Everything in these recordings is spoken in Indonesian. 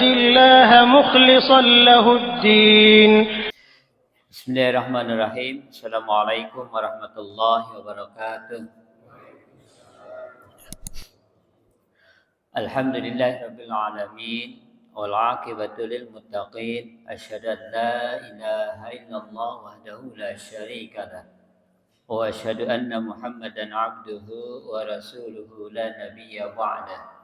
الله مخلصا له الدين. Bismillahirrahmanirrahim. Assalamualaikum warahmatullahi wabarakatuh. Alhamdulillahirabbil alamin wal 'aqibatu lil muttaqin. Asyhadu an la ilaha illallah wahdahu la syarika lah. Wa asyhadu anna Muhammadan 'abduhu wa rasuluhu la nabiyya ba'dah.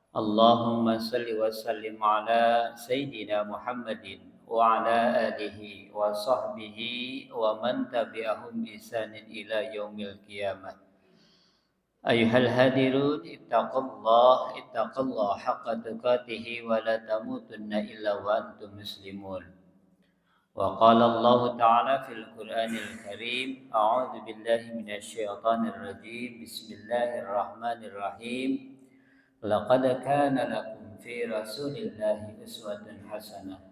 Allahumma salli wa sallim ala Sayyidina Muhammadin wa ala alihi wa sahbihi wa man tabi'ahum bi ihsanin ila yaumil qiyamah. Ayuhal hadirun ittaqallah haqqa tuqatih wa la tamutunna illa wa antum muslimun. Wa qala Allah ta'ala fil Qur'anil Karim, a'udzu billahi minasy syaithanir rajim. Bismillahirrahmanirrahim. Laqad kana lakum fi Rasulillahi uswatun hasanah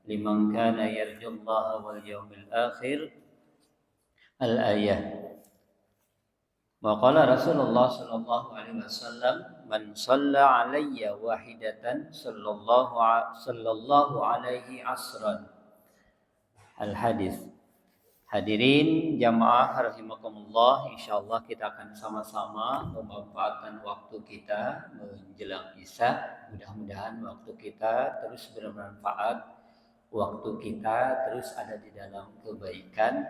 liman kana yarjullaha wal yawmil akhir. Al-ayah. Wa qala Rasulullah sallallahu alaihi wasallam, man shalla alayya wahidatan sallallahu alaihi asran. Al-hadis. Hadirin jamaah rahimakumullah, insyaallah kita akan sama-sama memanfaatkan waktu kita menjelang Isya. Mudah-mudahan waktu kita terus bermanfaat, waktu kita terus ada di dalam kebaikan,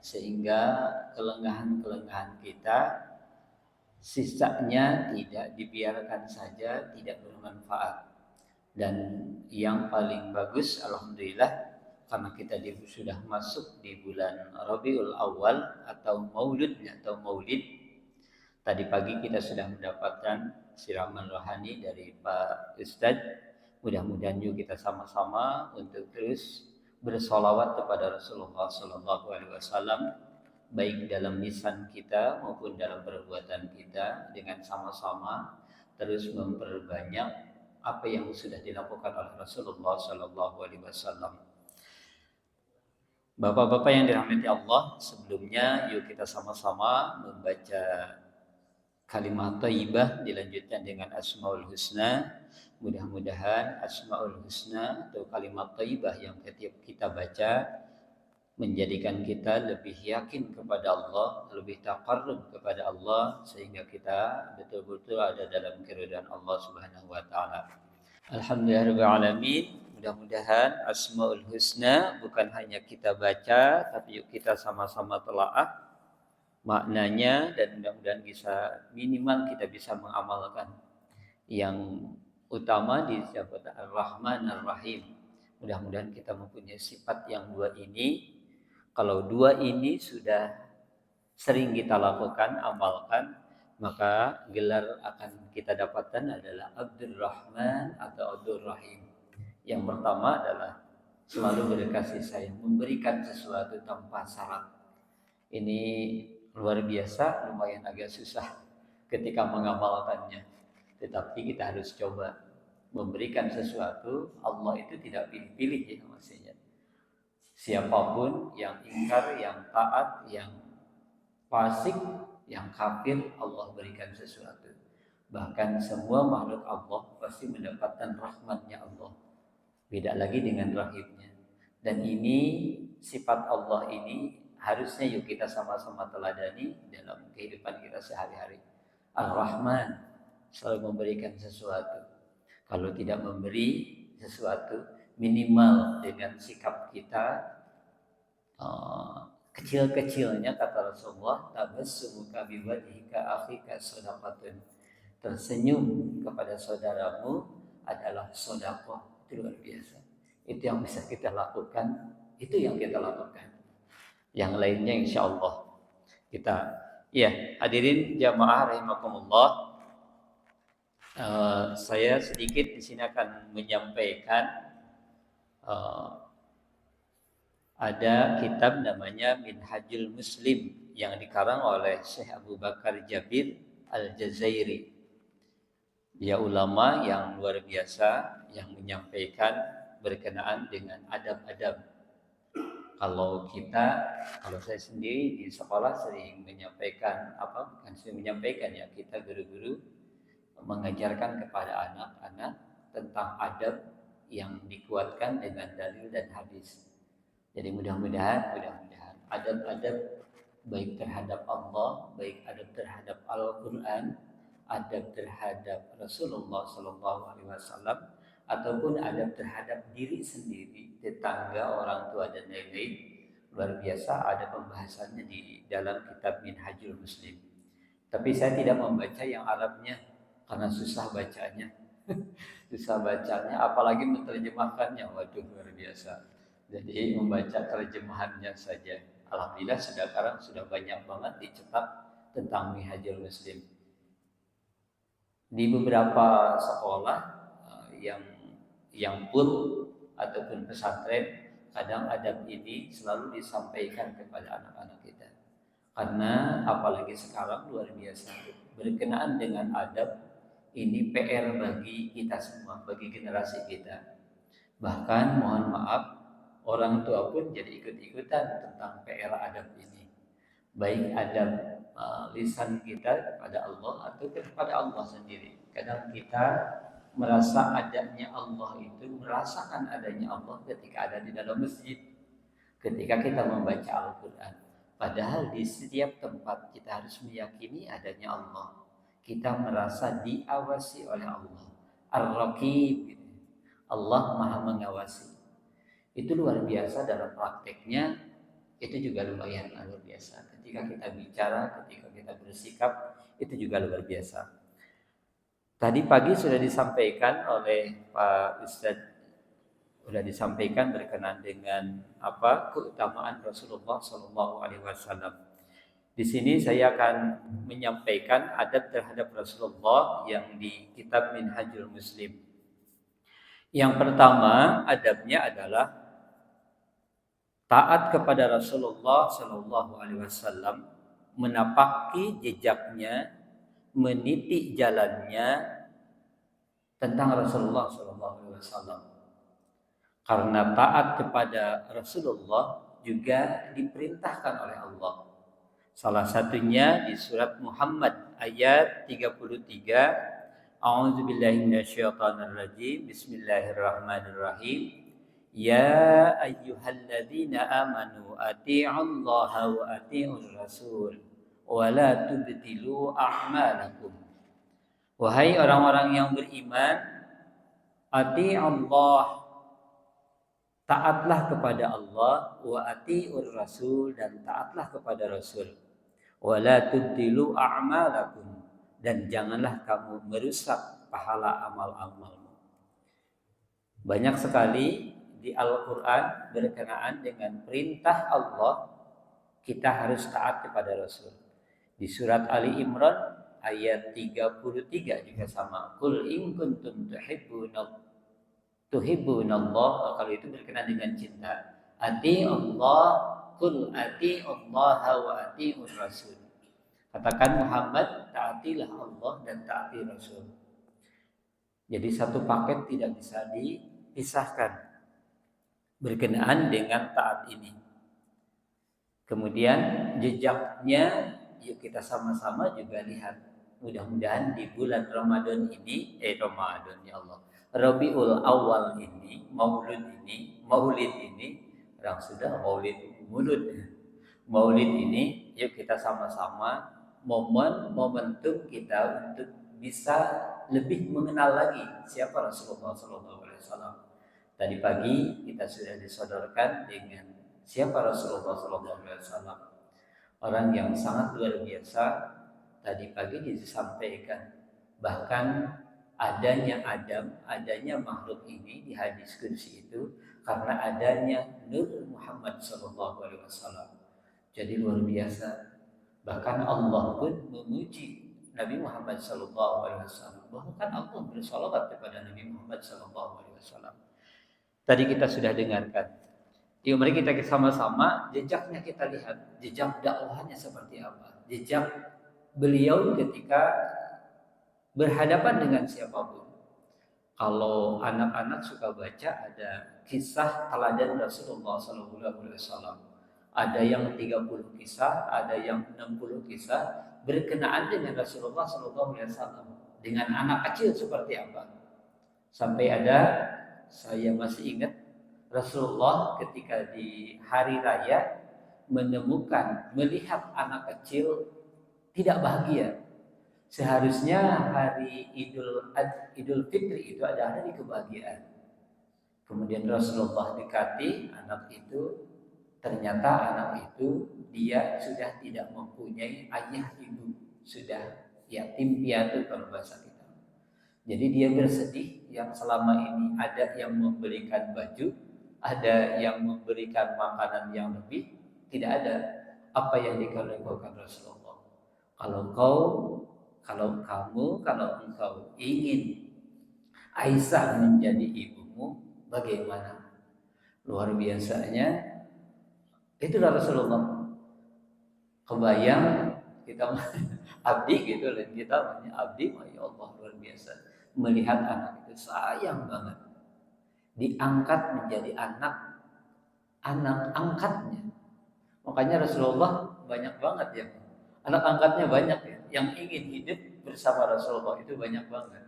sehingga kelengahan-kelengahan kita sisanya tidak dibiarkan saja tidak bermanfaat. Dan yang paling bagus, alhamdulillah, karena kita sudah masuk di bulan Rabiul Awal atau Maulid. Tadi pagi kita sudah mendapatkan siraman rohani dari Pak Ustadz. Mudah-mudahan juga kita sama-sama untuk terus bersolawat kepada Rasulullah Sallallahu Alaihi Wasallam, baik dalam lisan kita maupun dalam perbuatan kita, dengan sama-sama terus memperbanyak apa yang sudah dilakukan oleh Rasulullah Sallallahu Alaihi Wasallam. Bapak-bapak yang dirahmati Allah, sebelumnya yuk kita sama-sama membaca kalimat thayyibah dilanjutkan dengan Asmaul Husna. Mudah-mudahan Asmaul Husna atau kalimat thayyibah yang setiap kita baca menjadikan kita lebih yakin kepada Allah, lebih taqarrub kepada Allah, sehingga kita betul-betul ada dalam keridhaan Allah Subhanahu wa taala. Alhamdulillahirabbil alamin. Mudah-mudahan Asmaul Husna bukan hanya kita baca, tapi yuk kita sama-sama telaah maknanya, dan mudah-mudahan bisa minimal kita bisa mengamalkan. Yang utama disebut Ar-Rahman Ar-Rahim. Mudah-mudahan kita mempunyai sifat yang dua ini. Kalau dua ini sudah sering kita lakukan, amalkan, maka gelar akan kita dapatkan adalah Abdur Rahman atau Abdur Rahim. Yang pertama adalah selalu berkasih sayang, memberikan sesuatu tanpa syarat. Ini luar biasa, lumayan agak susah ketika mengamalkannya. Tetapi kita harus coba memberikan sesuatu. Allah itu tidak pilih-pilih ya maksudnya. Siapapun yang ingkar, yang taat, yang fasik, yang kafir, Allah berikan sesuatu. Bahkan semua makhluk Allah pasti mendapatkan rahmatnya Allah. Beda lagi dengan rahimnya. Dan ini sifat Allah ini harusnya yuk kita sama-sama teladani dalam kehidupan kita sehari-hari. Ar-Rahman selalu memberikan sesuatu. Kalau tidak memberi sesuatu, minimal dengan sikap kita kecil-kecilnya, kata Rasulullah, tabassumuka biwajhika akhika shadaqatun. Tersenyum kepada saudaramu adalah sedekah. Itu luar biasa. Itu yang bisa kita lakukan, itu yang kita lakukan. Yang lainnya insya Allah kita. Ya, hadirin jamaah rahimakumullah. Saya sedikit di sini akan menyampaikan ada kitab namanya Minhajul Muslim yang dikarang oleh Syekh Abu Bakar Jabir Al-Jazairi. Dia ulama yang luar biasa yang menyampaikan berkenaan dengan adab-adab. Kalau saya sendiri di sekolah sering menyampaikan kita guru-guru mengajarkan kepada anak-anak tentang adab yang dikuatkan dengan dalil dan hadis. Jadi mudah-mudahan adab-adab baik terhadap Allah, baik adab terhadap Al-Quran, adab terhadap Rasulullah Sallallahu Alaihi Wasallam, ataupun adab terhadap diri sendiri, tetangga, orang tua dan lain-lain. Luar biasa ada pembahasannya di dalam kitab Minhajul Muslim. Tapi saya tidak membaca yang Arabnya karena susah bacanya. Susah bacanya, apalagi menerjemahkannya. Waduh, luar biasa. Jadi membaca terjemahannya saja. Alhamdulillah sekarang sudah banyak banget dicetak tentang Minhajul Muslim. Di beberapa sekolah yang full ataupun pesantren, kadang adab ini selalu disampaikan kepada anak-anak kita. Karena apalagi sekarang luar biasa berkenaan dengan adab ini PR bagi kita semua, bagi generasi kita. Bahkan mohon maaf, orang tua pun jadi ikut-ikutan tentang PR adab ini. Baik adab lisan kita kepada Allah atau kepada Allah sendiri. Kadang kita merasa adanya Allah itu, merasakan adanya Allah ketika ada di dalam masjid, ketika kita membaca Al-Quran. Padahal di setiap tempat kita harus meyakini adanya Allah. Kita merasa diawasi oleh Allah. Ar-Raqib, Allah Maha mengawasi. Itu luar biasa dalam prakteknya. Itu juga lumayan luar biasa. Ketika kita bicara, ketika kita bersikap, itu juga luar biasa. Tadi pagi sudah disampaikan oleh Pak Ustadz, sudah disampaikan berkenaan dengan keutamaan Rasulullah Shallallahu Alaihi Wasallam. Di sini saya akan menyampaikan adab terhadap Rasulullah yang di kitab Minhajul Muslim. Yang pertama adabnya adalah taat kepada Rasulullah Shallallahu Alaihi Wasallam, menapaki jejaknya, meniti jalannya tentang Rasulullah Shallallahu Alaihi Wasallam. Karena taat kepada Rasulullah juga diperintahkan oleh Allah. Salah satunya di surat Muhammad ayat 33. A'udzubillahi minasyaitonirrajim. Bismillahirrahmanirrahim. Ya ayyuhalladzina amanu ati'ullaha wa ati'ur rasul wa la tubtilu a'malakum. Wahai orang-orang yang beriman, ati'ullah, taatlah kepada Allah, wa ati'ur rasul, dan taatlah kepada Rasul. Wa la tubtilu a'malakum, dan janganlah kamu merusak pahala amal-amalmu. Banyak sekali di Al-Quran berkenaan dengan perintah Allah, kita harus taat kepada Rasul. Di surat Ali Imran ayat 33 juga sama. Qul in kuntum tuhibbunallah, kalau itu berkenaan dengan cinta. Ati Allah, qul ati Allah wa atiur Rasul. Katakan Muhammad, taatilah Allah dan taati Rasul. Jadi satu paket tidak bisa dipisahkan berkenaan dengan taat ini. Kemudian jejaknya, yuk kita sama-sama juga lihat. Mudah-mudahan di bulan Ramadan ini, Ramadan ya Allah, Rabiul Awal ini, Maulid ini, orang sudah Maulid ini, yuk kita sama-sama momentum kita untuk bisa lebih mengenal lagi siapa Rasulullah SAW. Tadi pagi kita sudah disodorkan dengan siapa Rasulullah SAW, orang yang sangat luar biasa. Tadi pagi disampaikan bahkan adanya Adam, adanya makhluk ini di hadis qudsi itu karena adanya Nur Muhammad SAW. Jadi luar biasa. Bahkan Allah pun memuji Nabi Muhammad SAW. Bahkan Allah bersalawat kepada Nabi Muhammad SAW. Tadi kita sudah dengarkan. Yuk mari kita sama-sama jejaknya kita lihat. Jejak dakwahnya seperti apa. Jejak beliau ketika berhadapan dengan siapapun. Kalau anak-anak suka baca ada kisah teladan Rasulullah SAW. Ada yang 30 kisah, ada yang 60 kisah berkenaan dengan Rasulullah SAW. Dengan anak kecil seperti apa. Sampai ada saya masih ingat Rasulullah ketika di hari raya melihat anak kecil tidak bahagia. Seharusnya hari Idul Fitri itu ada hari kebahagiaan. Kemudian Rasulullah dekati anak itu, ternyata anak itu dia sudah tidak mempunyai ayah ibu, sudah yatim piatu kalau bahasa kita. Jadi dia bersedih yang selama ini ada yang memberikan baju, ada yang memberikan makanan yang lebih, tidak ada apa yang dikatakan Rasulullah. Kalau engkau ingin Aisyah menjadi ibumu, bagaimana? Luar biasanya, itulah Rasulullah. Kebayang kita abdi gitu, dan kita abdi, ya Allah luar biasa. Melihat anak itu sayang banget, diangkat menjadi anak angkatnya. Makanya Rasulullah banyak banget ya, anak angkatnya banyak ya, yang ingin hidup bersama Rasulullah itu banyak banget.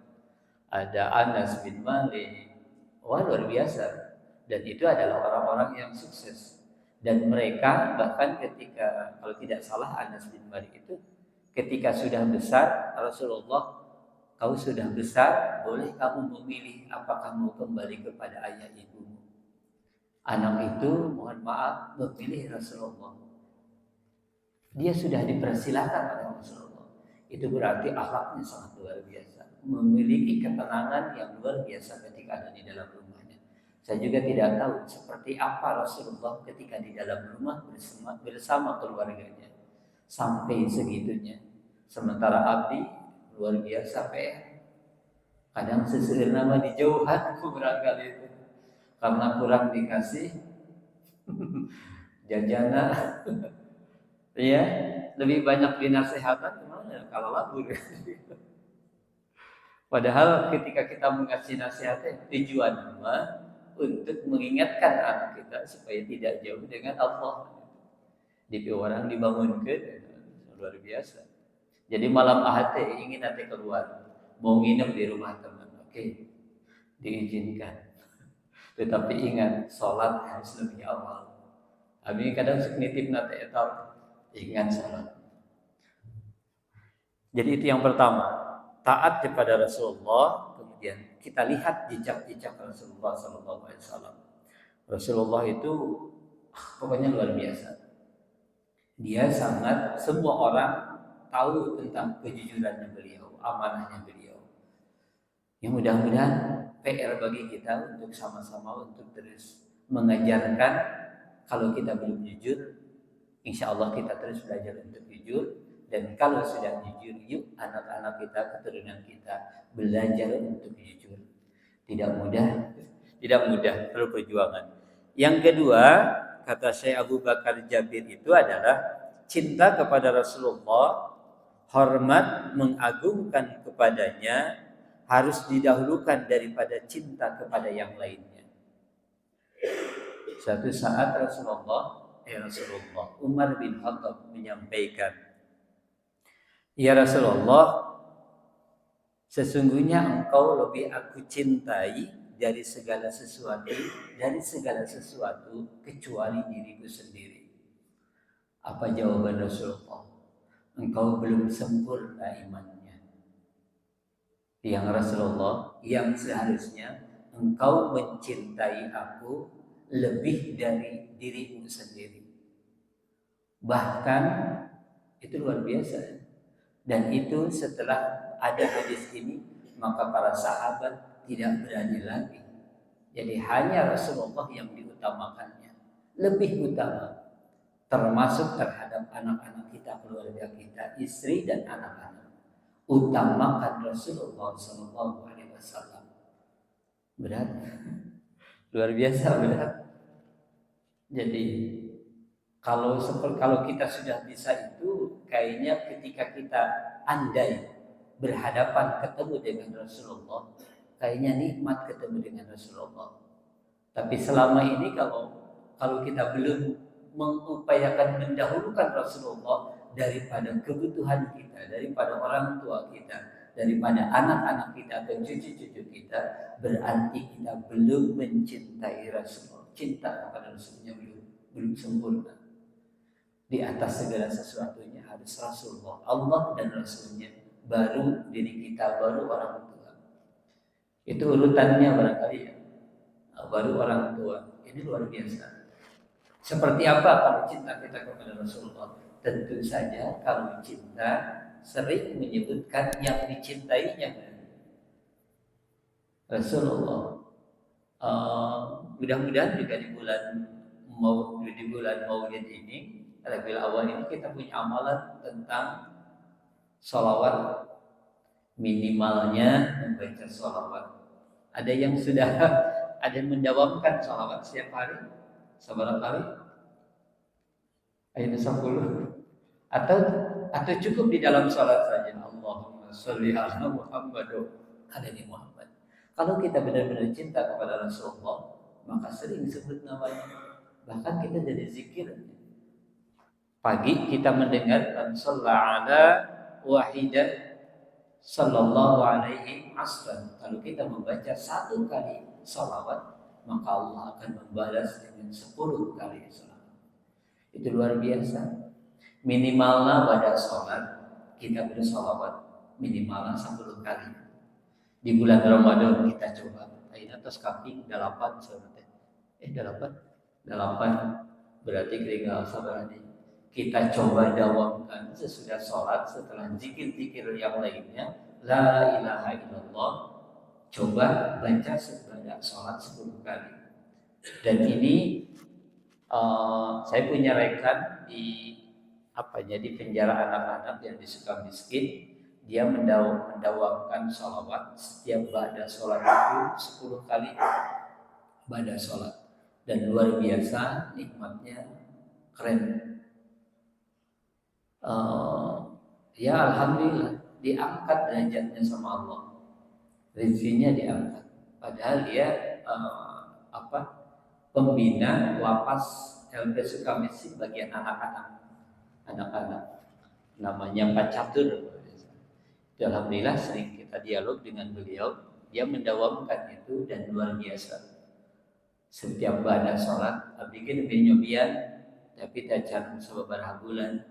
Ada Anas bin Malik, wah luar biasa, dan itu adalah orang-orang yang sukses. Dan mereka bahkan ketika, kalau tidak salah Anas bin Malik itu ketika sudah besar, Rasulullah, kau sudah besar, boleh kamu memilih apakah mau kembali kepada ayah ibumu. Anak itu mohon maaf memilih Rasulullah. Dia sudah dipersilakan oleh Rasulullah. Itu berarti akhlaknya sangat luar biasa, memiliki ketenangan yang luar biasa ketika ada di dalam rumahnya. Saya juga tidak tahu seperti apa Rasulullah ketika di dalam rumah bersama keluarganya sampai segitunya. Sementara abdi luar biasa kadang sesuai nama dijauhan barangkali itu karena kurang dikasih jajana. Ya, lebih banyak dinasihatkan kemana kalau labur. Padahal ketika kita mengasih nasihatnya tujuan untuk mengingatkan anak kita supaya tidak jauh dengan Allah. Jadi orang dibangunkan luar biasa. Jadi malam ahad ingin nanti keluar, mau nginep di rumah teman, oke, diizinkan. Tetapi ingat, sholat harus lebih awal. Abi kadang nitip nanti etau, ingat sholat. Jadi itu yang pertama, taat kepada Rasulullah. Kemudian kita lihat jejak-jejak Rasulullah SAW. Rasulullah itu pokoknya luar biasa. Dia sangat, semua orang tahu tentang kejujurannya beliau, amanahnya beliau. Yang mudah-mudahan PR bagi kita untuk sama-sama untuk terus mengajarkan. Kalau kita belum jujur, insya Allah kita terus belajar untuk jujur. Dan kalau sudah jujur, yuk anak-anak kita, keturunan kita belajar untuk jujur. Tidak mudah, perlu perjuangan. Yang kedua, kata Syekh Abu Bakar Jabir itu adalah cinta kepada Rasulullah, hormat mengagungkan kepadanya harus didahulukan daripada cinta kepada yang lainnya. Suatu saat Rasulullah Umar bin Khattab menyampaikan, ya Rasulullah, sesungguhnya engkau lebih aku cintai dari segala sesuatu kecuali diriku sendiri. Apa jawaban Rasulullah? Engkau belum sempurna imannya. Yang Rasulullah, yang seharusnya engkau mencintai aku lebih dari dirimu sendiri. Bahkan itu luar biasa. Dan itu setelah ada hadis ini, maka para sahabat tidak berani lagi. Jadi hanya Rasulullah yang diutamakannya, lebih utama, termasuk terhadap anak-anak kita, keluarga kita, istri dan anak-anak. Utamakan Rasulullah SAW. Berat, luar biasa berat. Jadi kalau kita sudah bisa itu, kayaknya ketika kita andai berhadapan ketemu dengan Rasulullah, kayaknya nikmat ketemu dengan Rasulullah. Tapi selama ini kalau kita belum mengupayakan mendahulukan Rasulullah daripada kebutuhan kita, daripada orang tua kita, daripada anak-anak kita atau cucu-cucu kita, berarti kita belum mencintai Rasulullah. Cinta kepada Rasulnya belum sempurna. Di atas segala sesuatunya harus Rasulullah, Allah dan Rasulnya, baru diri kita, baru orang tua. Itu urutannya barangkali ya. Baru orang tua. Ini luar biasa. Seperti apa kalau cinta kita kepada Rasulullah? Tentu saja kalau cinta sering menyebutkan yang dicintainya Rasulullah. Mudah-mudahan juga di bulan Maulid ini, Rabiul Awal ini, kita punya amalan tentang sholawat, minimalnya membaca sholawat. Ada yang sudah ada yang mendawamkan sholawat setiap hari, seberapa kali? Ayat 10 atau cukup di dalam sholat saja. Allahumma sholli ala Muhammad ala Muhammad. Kalau kita benar-benar cinta kepada Rasulullah, maka sering sebut namanya. Bahkan kita jadi zikir. Pagi kita mendengar man shalla ala wahidah sallallahu alaihi asran. Kalau kita membaca 1 kali salawat, maka Allah akan membalas dengan 10 kali salawat. Itu luar biasa. Minimalnya pada sholat kita bersalawat minimalnya 10 kali. Di bulan Ramadan kita coba. Aina atas kaki 8 sahabat. 8 berarti tinggal sabar ini. Kita coba dawamkan sesudah sholat, setelah zikir-zikir yang lainnya, la ilaha illallah, coba baca sebanyak sholat 10 kali. Dan ini saya punya rekan di di penjara anak-anak yang di Sukamiskin. Dia mendawamkan sholawat setiap ba'da sholat itu 10 kali ba'da sholat, dan luar biasa nikmatnya, keren. Ya alhamdulillah diangkat derajatnya sama Allah, rezekinya diangkat. Padahal dia pembina lapas LP Sukamiskin bagian anak-anak, namanya Pak Catur. Alhamdulillah sering kita dialog dengan beliau, dia mendawamkan itu dan luar biasa. Setiap ba'da sholat, bikin nyobian, tapi tajan sabaraha bulan.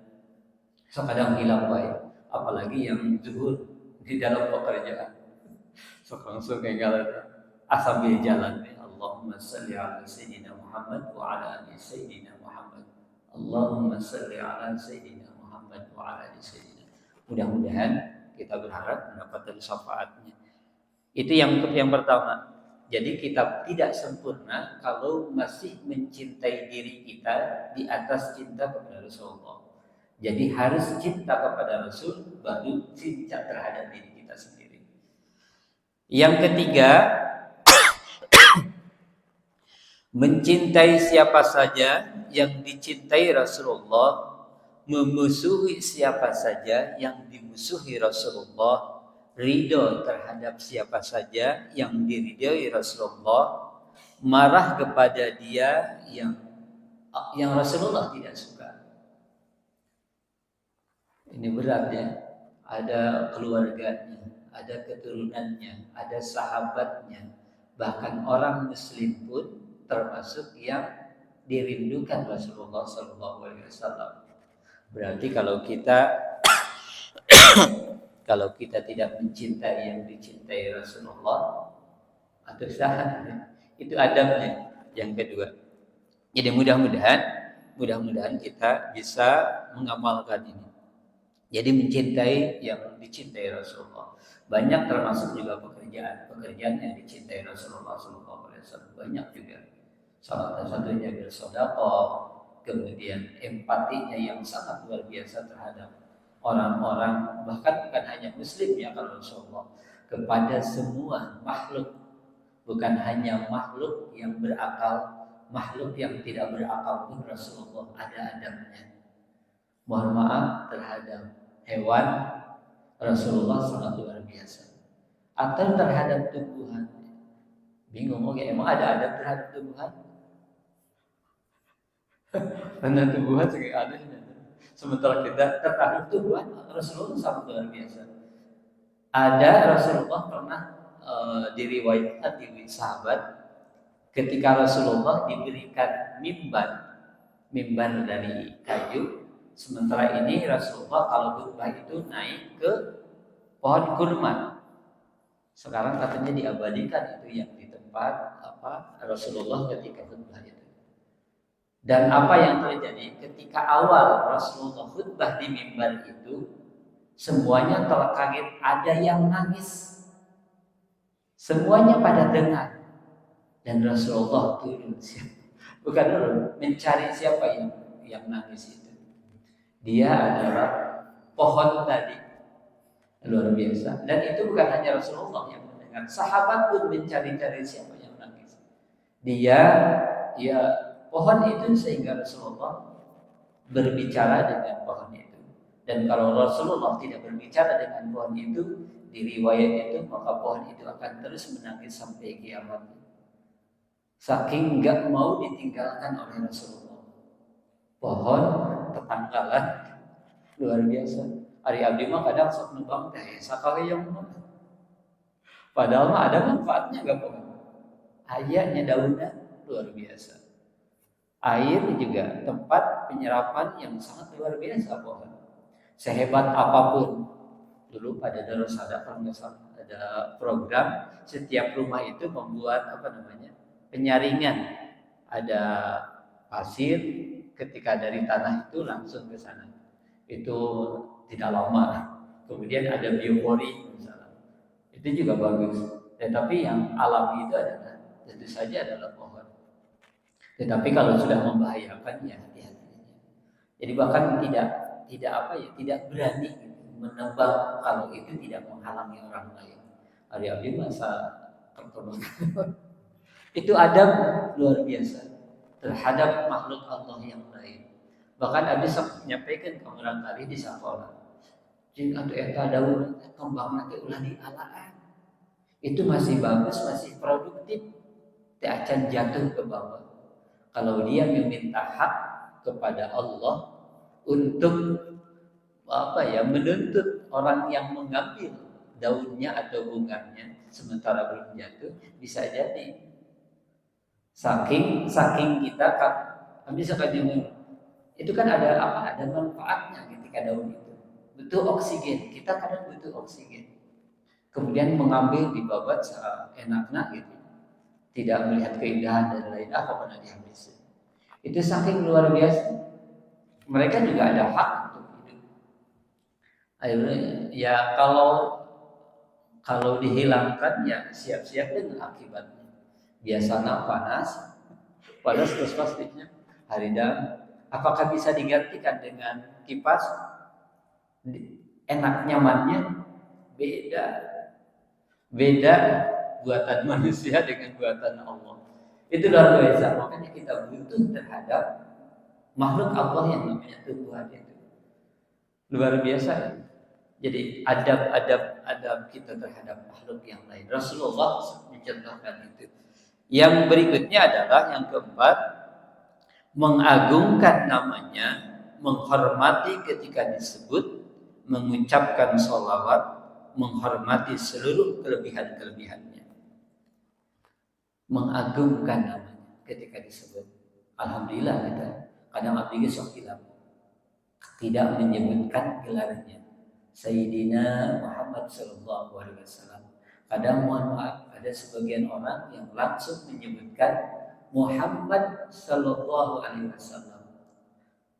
Kadang hilang baik, apalagi yang zuhur di dalam pekerjaan. Langsung kayak asal dia jalan. Allahumma salli ala Sayyidina Muhammad wa ala ali Sayyidina Muhammad. Allahumma salli ala Sayyidina Muhammad wa ala ali Sayyidina. Mudah-mudahan kita berharap mendapatkan syafaatnya. Itu yang pertama. Jadi kita tidak sempurna kalau masih mencintai diri kita di atas cinta kepada Rasulullah. Jadi harus cinta kepada Rasul, baru cinta terhadap diri kita sendiri. Yang ketiga, mencintai siapa saja yang dicintai Rasulullah, memusuhi siapa saja yang dimusuhi Rasulullah, ridho terhadap siapa saja yang diridhoi Rasulullah, marah kepada dia yang Rasulullah tidak suka. Ini berat ya. Ada keluarganya, ada keturunannya, ada sahabatnya, bahkan orang Muslim pun termasuk yang dirindukan Rasulullah SAW. Berarti kalau kita tidak mencintai yang dicintai Rasulullah, atau sahabat, itu adabnya. Yang kedua, jadi mudah-mudahan kita bisa mengamalkan ini. Jadi mencintai yang dicintai Rasulullah. Banyak termasuk juga pekerjaan yang dicintai Rasulullah SAW. Banyak juga. Salah satunya bersedekah. Kemudian empatinya yang sangat luar biasa terhadap orang-orang, bahkan bukan hanya Muslim ya kalau Rasulullah, kepada semua makhluk, bukan hanya makhluk yang berakal, makhluk yang tidak berakal pun Rasulullah ada adabnya. Mohon maaf terhadap hewan, Rasulullah sangat luar biasa. Atau terhadap tumbuhan, bingung, emang ada adab terhadap tumbuhan? Karena tumbuhan sangat aneh. Sementara kita terhadap tumbuhan, Rasulullah sangat luar biasa. Ada Rasulullah pernah diriwayatkan di sahabat ketika Rasulullah diberikan mimbar dari kayu, sementara ini Rasulullah kalau khutbah itu naik ke pohon kurma. Sekarang katanya diabadikan itu yang di tempat Rasulullah ketika khutbah itu. Dan apa yang terjadi ketika awal Rasulullah khutbah di mimbar itu, semuanya terkaget, ada yang nangis. Semuanya pada dengar. Dan Rasulullah turun, bukan turun, mencari siapa yang nangis itu. Dia adalah pohon tadi, luar biasa. Dan itu bukan hanya Rasulullah yang mendengar, sahabat pun mencari-cari siapa yang nangis. Dia pohon itu, sehingga Rasulullah berbicara dengan pohon itu. Dan kalau Rasulullah tidak berbicara dengan pohon itu, di riwayat itu, maka pohon itu akan terus menangis sampai kiamat. Saking nggak mau ditinggalkan oleh Rasulullah. Pohon tetanggalan, luar biasa. Ari abdi mah kadang sok nebang teh sakaweyong. Padahal mah ada manfaatnya gak pohon. Ayahnya daunnya luar biasa. Air juga tempat penyerapan yang sangat luar biasa pohon. Sehebat apapun, dulu pada Darussalam ada program setiap rumah itu membuat penyaringan. Ada pasir, ketika dari tanah itu langsung ke sana. Itu tidak lama. Kemudian ada biopori misalnya. Itu juga bagus. Tetapi yang alami itu adalah tentu saja adalah pohon. Tetapi kalau sudah membahayakan ya hati-hati. Jadi bahkan tidak berani menebang kalau itu tidak menghalangi orang lain. Hari-hari masa tertolong. Itu adab luar biasa terhadap makhluk Allah yang lain. Bahkan ada menyampaikan ke orang tadi di sekolah. Jing atau eta daun kembang nanti ulah dialaan. Itu masih bagus, masih produktif. Tidak akan jatuh ke bawah. Kalau dia meminta hak kepada Allah untuk menuntut orang yang mengambil daunnya atau bunganya sementara belum jatuh, bisa jadi saking kita kan bisa itu kan ada manfaatnya ketika daun itu butuh oksigen, kita kadang butuh oksigen, kemudian mengambil dibabat seenaknya gitu, tidak melihat keindahan dan lain pernah dihabis. Itu saking luar biasa. Mereka juga ada hak untuk hidup. Akhirnya ya kalau dihilangkan ya siap-siap dengan akibatnya. Biasanya panas terus pastinya haridang. Apakah bisa digantikan dengan kipas? Enak nyamannya beda buatan manusia dengan buatan Allah. Itu luar biasa. Makanya kita butuh terhadap makhluk Allah yang namanya Tuhan itu. Luar biasa. Jadi adab kita terhadap makhluk yang lain. Rasulullah mencontohkan itu. Yang berikutnya adalah yang keempat, mengagungkan namanya, menghormati ketika disebut, mengucapkan sholawat, menghormati seluruh kelebihan-kelebihannya. Mengagungkan namanya ketika disebut. Alhamdulillah kita kadang abdi sok tidak menyebutkan gelarnya. Sayyidina Muhammad sallallahu alaihi wasallam. Kadang mohon maaf, ada sebagian orang yang langsung menyebutkan Muhammad sallallahu alaihi wasallam.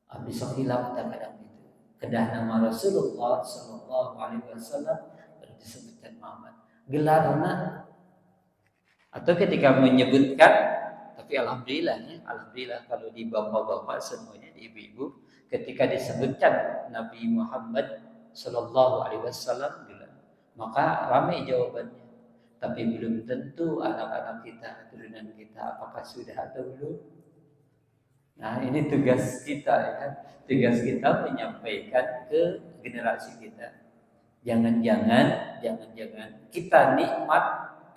Abdi sok hilaf kadang itu. Kedah nama Rasulullah sallallahu alaihi wasallam disebutkan Muhammad. Gelarna atau ketika menyebutkan, tapi alhamdulillah kalau di bapak-bapak semuanya, di ibu-ibu, ketika disebutkan Nabi Muhammad sallallahu alaihi wasallam, maka ramai jawabannya. Tapi belum tentu anak-anak kita, turunan kita apakah sudah atau belum. Nah, ini tugas kita ya. Tugas kita menyampaikan ke generasi kita. Jangan-jangan kita nikmat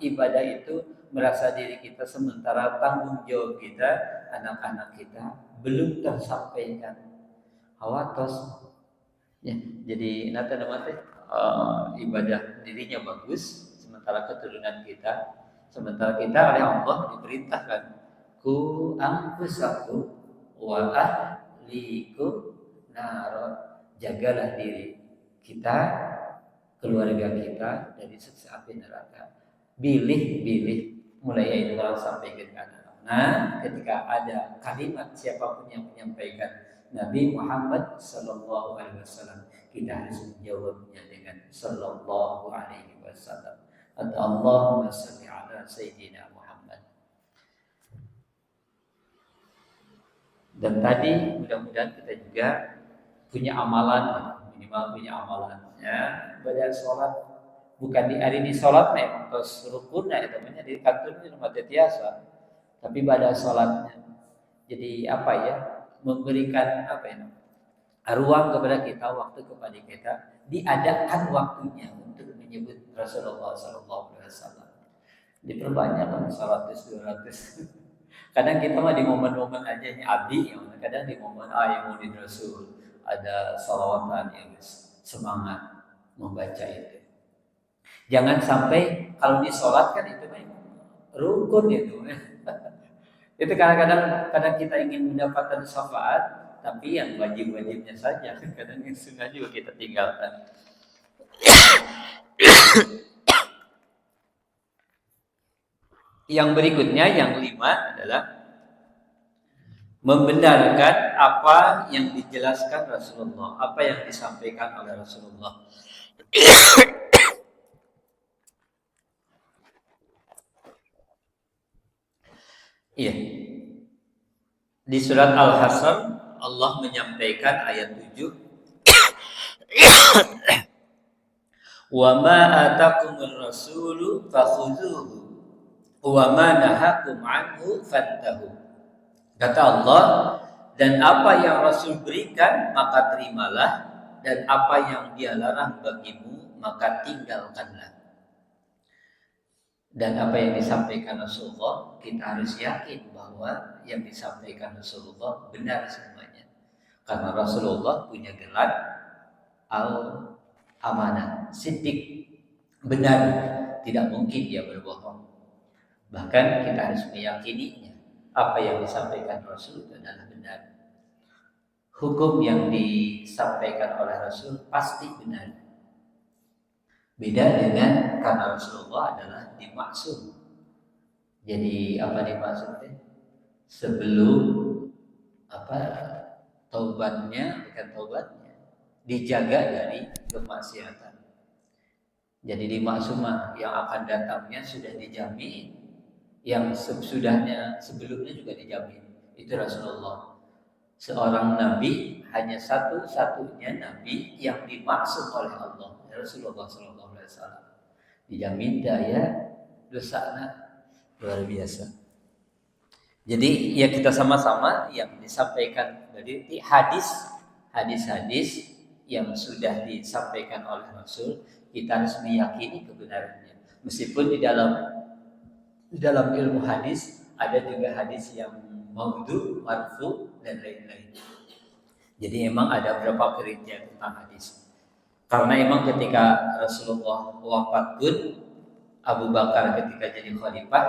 ibadah itu merasa diri kita, sementara tanggung jawab kita, anak-anak kita belum tersampaikan. Hawatos. Ya, jadi nata nama teh ibadah dirinya bagus, sementara keturunan kita, sementara kita oleh Allah diperintahkan ku anfusakum wa ahlikum nar, jagalah diri kita, keluarga kita dari siksa api neraka. Bilih mulai itu orang sampaikan ke anak. Nah, ketika ada kalimat siapapun yang menyampaikan Nabi Muhammad Sallallahu Alaihi Wasallam, kita harus menjawabnya dengan Sallallahu Alaihi Wasallam atau Allahumma salli ala Sayyidina Muhammad. Dan tadi mudah-mudahan kita juga punya amalan, minimal punya amalan. Ya, banyak sholat, bukan di hari ini sholat memang terus rukunnya itu namanya di kantor itu mati biasa, tapi pada sholatnya. Jadi apa ya, memberikan apa ya, ruang kepada kita, waktu kepada kita, diadakan waktunya untuk menyebut Rasulullah Sallallahu Alaihi Wasallam. Diperbanyak kan 100-200. Kadang kita mah di momen-momen aja nih abdi, kadang di momen yang mau di Rasul ada salawatan yang semangat membaca itu. Jangan sampai kalau di sholat kan itu rukun itu. Itu kadang kita ingin mendapatkan syafaat, tapi yang wajib-wajibnya saja. Kadang yang sunnah juga kita tinggalkan. Yang berikutnya, yang 5 adalah membenarkan apa yang dijelaskan Rasulullah, apa yang disampaikan oleh Rasulullah. Iya. Di surat Al-Hasr Allah menyampaikan ayat 7. Wa ma atakumur rasulu fakhudhuhu wa ma nahakum anhu fantahu. Kata Allah, dan apa yang Rasul berikan maka terimalah, dan apa yang Dia larang bagimu maka tinggalkanlah. Dan apa yang disampaikan Rasulullah, kita harus yakin bahwa yang disampaikan Rasulullah benar semuanya. Karena Rasulullah punya gelar al-amanah, siddiq, benar, tidak mungkin dia berbohong. Bahkan kita harus meyakininya, apa yang disampaikan Rasul itu adalah benar. Hukum yang disampaikan oleh Rasul pasti benar. Beda dengan karena Rasulullah adalah dimaksud. Jadi apa dimaksudnya? Sebelum taubatnya, bukan taubatnya, dijaga dari kemaksiatan. Jadi dimaksud yang akan datangnya sudah dijamin, yang sebelumnya juga dijamin. Itu Rasulullah. Seorang nabi, hanya satu-satunya nabi yang dimaksud oleh Allah, Rasulullah Sallallahu Alaihi Wasallam. Dijamin daya dosanya luar biasa. Jadi ya kita sama-sama yang disampaikan dari hadis-hadis yang sudah disampaikan oleh Rasul, kita harus meyakini kebenarannya. Meskipun di dalam ilmu hadis ada juga hadis yang maudhu, marfu dan lain-lain. Jadi memang ada beberapa kriteria tentang hadis. Karena memang ketika Rasulullah wafat pun, Abu Bakar ketika jadi khalifah,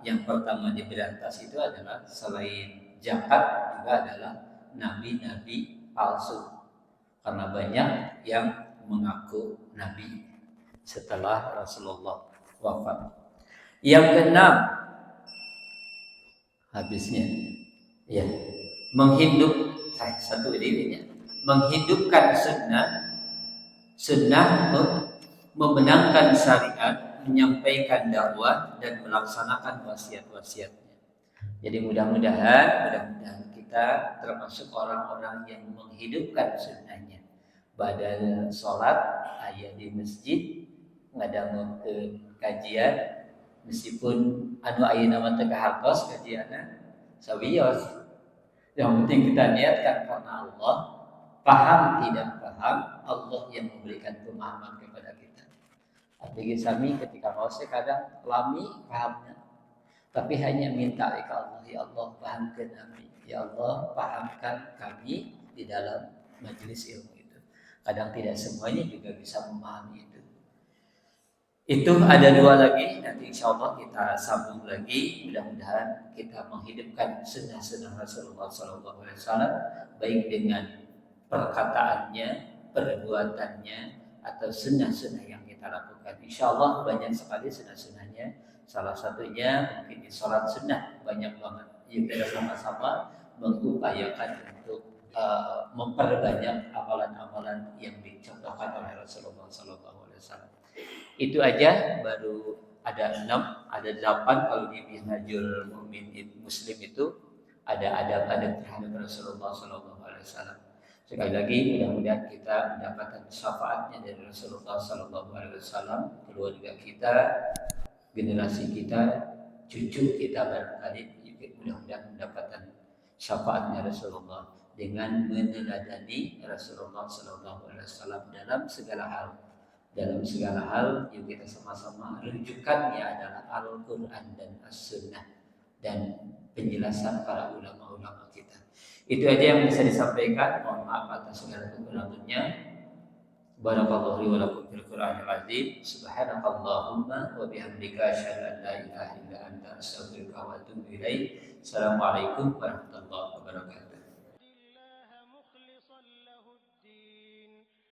yang pertama diberantas itu adalah selain zakat juga adalah nabi-nabi palsu. Karena banyak yang mengaku nabi setelah Rasulullah wafat. Yang keenam, habisnya ya, menghidupkan sunnah, memenangkan syariat, menyampaikan dakwah dan melaksanakan wasiat-wasiatnya. Jadi mudah-mudahan kita termasuk orang-orang yang menghidupkan sunnahnya. Pada sholat, ayat di masjid, ngadang ke kajian, meskipun ayeuna mah teu kahartos kajianna sawios. Yang penting kita niatkan karena Allah, paham tidak paham, Allah yang memberikan pemahaman kepada kita. Apalagi kami ketika mau kadang lami pahamnya, tapi hanya minta kepada Allah, ya Allah pahamkan kami, ya Allah pahamkan kami di dalam majelis ilmu itu. Kadang tidak semuanya juga bisa memahami itu. Itu ada dua lagi, nanti insya Allah kita sambung lagi. Mudah-mudahan kita menghidupkan sunnah-sunnah Rasulullah SAW, baik dengan perkataannya, perbuatannya, atau sunnah-sunnah yang kita lakukan. Insya Allah banyak sekali sunnah-sunnahnya. Salah satunya mungkin di sholat sunnah banyak banget. Yuk kita sama-sama mengupayakan untuk memperbanyak amalan-amalan yang dicontohkan oleh Rasulullah SAW. Itu aja, baru ada 6, ada 8 kalau di Minhajul Mu'min Muslim itu ada adab-adab terhadap Rasulullah SAW. Sekali lagi mudah-mudahan kita mendapatkan syafaatnya dari Rasulullah SAW, keluarga kita, generasi kita, cucu kita barangkali mudah-mudahan mendapatkan syafaatnya Rasulullah dengan meneladani Rasulullah SAW dalam segala hal. Dalam segala hal, yuk kita sama-sama rujukannya adalah Al-Quran dan As-Sunnah dan penjelasan para ulama-ulama kita. Itu aja yang bisa disampaikan. Mohon maaf atas segala kekurangannya. Barakallahu li wa lakum fil Qur'anil azim. Subhanakallahumma wa bihamdika asyhadu an la ilaha illa anta astaghfiruka wa atubu ilaik. Assalamualaikum warahmatullahi wabarakatuh.